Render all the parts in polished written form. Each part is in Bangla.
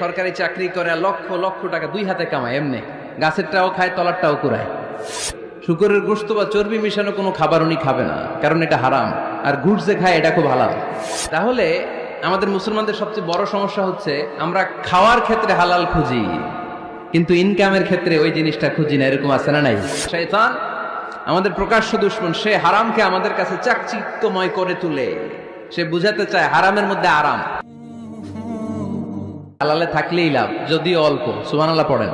সরকারি চাকরি করে লক্ষ লক্ষ টাকা দুই হাতে কামায়, এমনি গাছেরটাও খায় তলারটাও কুড়ায়। শুকরের গোশত বা চর্বি মিশানো কোনো খাবার উনি খাবে না, কারণ এটা হারাম। আর ঘুষ যে খায় এটা খুব হালাল। তাহলে আমাদের মুসলমানদের সবচেয়ে বড় সমস্যা হচ্ছে আমরা খাওয়ার ক্ষেত্রে হালাল খুঁজি, কিন্তু ইনকামের ক্ষেত্রে ওই জিনিসটা খুঁজি না। এরকম আছে না নাই? শয়তান আমাদের প্রকাশ্য দুশমন, সে হারামকে আমাদের কাছে চাকচিক্যময় করে তুলে। সে বুঝাতে চায় হারামের মধ্যে আরাম, হালালে থাকলেই লাভ, যদিও অল্প। সুবহানাল্লাহ পড়েন।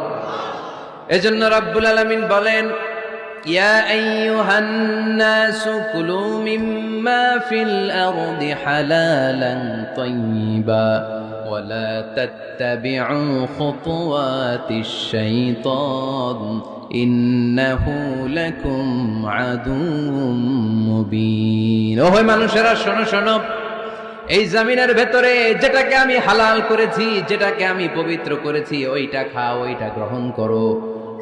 এজন্য রাব্বুল আলামিন বলেন, ইয়া আইয়ুহান নাসু কুলু মিম্মা ফিল আরদি হালালান তাইয়্যিবা ওয়া লা তাত্তাবিউ খুতুওয়াতিশ শাইতান ইন্নাহু লাকুম আদুউম মুবিন। ও হে মানুষেরা, শোনো শোনো, এই জমিনের ভেতরে যেটাকে আমি হালাল করেছি, যেটাকে আমি পবিত্র করেছি, ওইটা খাও, ওইটা গ্রহণ করো।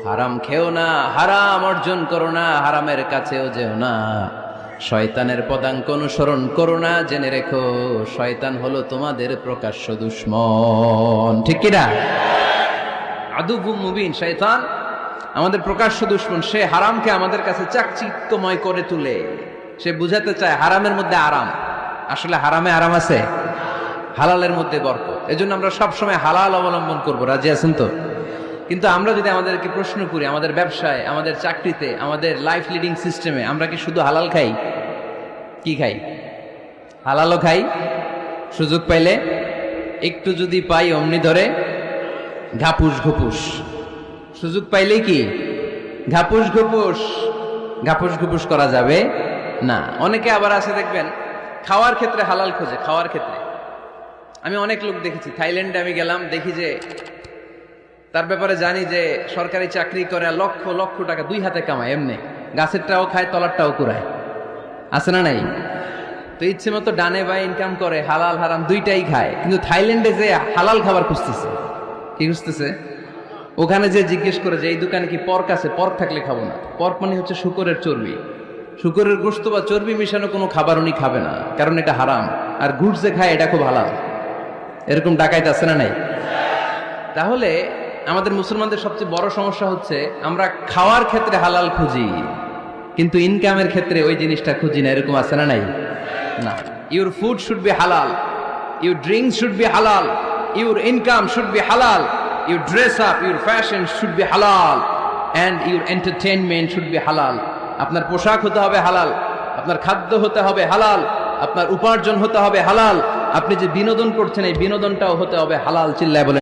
হারাম খেও না, হারাম অর্জন করো না, হারামের কাছেও যেও না। শয়তানের পদাঙ্ক অনুসরণ করো না। জেনে রেখো, শয়তান হলো তোমাদের প্রকাশ্য দুশমন। ঠিক কিনা? আদুউম মুবিন। শয়তান আমাদের প্রকাশ্য দুশমন। সে হারামকে আমাদের কাছে চাকচিক্যময় করে তুলে। সে বুঝাতে চায় হারামের মধ্যে আরাম। আসলে হারামে আরাম আছে, হালালের মধ্যে বরকত। এজন্য আমরা সবসময় হালাল অবলম্বন করব। রাজি আছেন তো? কিন্তু আমরা যদি আমাদেরকে প্রশ্ন করি, আমাদের ব্যবসায়, আমাদের চাকরিতে, আমাদের লাইফ লিডিং সিস্টেমে আমরা কি শুধু হালাল খাই? কি খাই? হালালও খাই, সুযোগ পাইলে একটু যদি পাই অমনি ধরে ঘাপুস ঘুপুস। সুযোগ পাইলেই কি ঘাপুস ঘুপুস? ঘাপুস ঘুপুস করা যাবে না। অনেকে আবার আছে দেখবেন খাওয়ার ক্ষেত্রে হালাল খোঁজে। খাওয়ার ক্ষেত্রে আমি অনেক লোক দেখেছি। থাইল্যান্ডে আমি গেলাম, দেখি যে তার ব্যাপারে জানি যে সরকারি চাকরি করে লক্ষ লক্ষ টাকা দুই হাতে কামায়, এমনি গাছেরটাও খায় তলারটাও কুড়ায়। আছে না নাই? তো ইচ্ছে মতো ডানে বাই ইনকাম করে, হালাল হারাম দুইটাই খায়। কিন্তু থাইল্যান্ডে যে হালাল খাবার খুঁজতেছে। কি খুঁজতেছে? ওখানে যে জিজ্ঞেস করে যে এই দোকানে কি পর্ক আছে? পর্ক থাকলে খাবো না। পর্ক মানে হচ্ছে শুকরের চর্বি। শুকরের গোশত বা চর্বি মিশানো কোনো খাবার উনি খাবে না, কারণ এটা হারাম। আর ঘুষ যে খায় এটা খুব হালাল। এরকম ডাকাইত আছে না নাই? তাহলে আমাদের মুসলমানদের সবচেয়ে বড় সমস্যা হচ্ছে আমরা খাওয়ার ক্ষেত্রে হালাল খুঁজি, কিন্তু ইনকামের ক্ষেত্রে ওই জিনিসটা খুঁজি না। এরকম আছে না নাই? না। Your food should be halal, your drinks should be halal, your income should be halal, your dress up, your fashion should be halal, and your entertainment should be halal. আপনার পোশাক হতে হবে হালাল, আপনার খাদ্য হতে হবে হালাল, আপনার উপার্জন হতে হবে হালাল, আপনি যে বিনোদন করছেন এই বিনোদনটাও হতে হবে হালাল। চিল্লায় বলে